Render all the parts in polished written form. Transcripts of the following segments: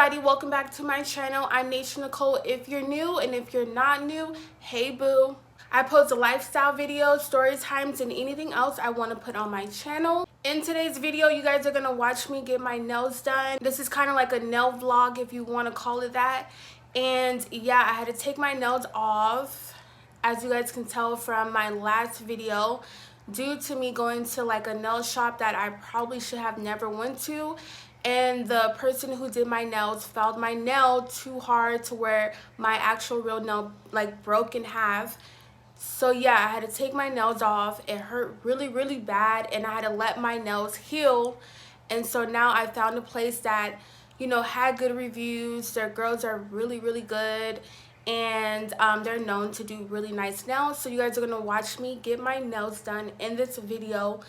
everybody, welcome back to my channel. I'm Naysha Nicole if you're new, and if you're not new, hey boo. I post lifestyle videos, story times, and anything else I want to put on my channel. In today's video, you guys are going to watch me get my nails done. This is kind of like a nail vlog if you want to call it that. And yeah, I had to take my nails off, as you guys can tell from my last video, due to me going to like a nail shop that I probably should have never went to. And the person who did my nails filed my nail too hard to where my actual real nail like broke in half. So yeah, I had to take my nails off. It hurt really bad, and I had to let my nails heal. And so now I found a place that, you know, had good reviews. Their girls are really good, and they're known to do really nice nails. So you guys are gonna watch me get my nails done in this video.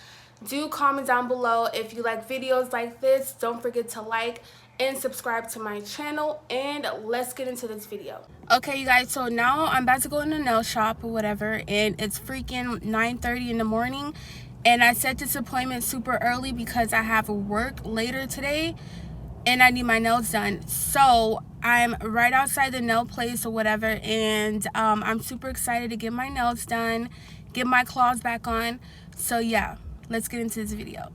Do comment down below if you like videos like this. Don't forget to like and subscribe to my channel, and let's get into this video. Okay, you guys, so now I'm about to go in the nail shop or whatever, and it's freaking 9:30 in the morning, and I set this appointment super early because I have work later today and I need my nails done. So I'm right outside the nail place or whatever, and I'm super excited to get my nails done, get my claws back on. So yeah, let's get into this video.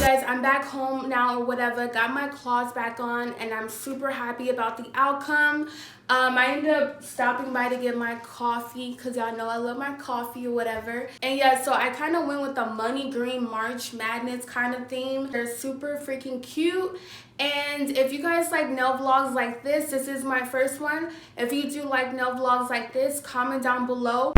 Guys, I'm back home now or whatever, got my claws back on, and I'm super happy about the outcome. I ended up stopping by to get my coffee because y'all know I love my coffee or whatever. And yeah, so I kind of went with the money green March Madness kind of theme. They're super freaking cute. And if you guys like nail vlogs like this is my first one. If you do like nail vlogs like this, comment down below.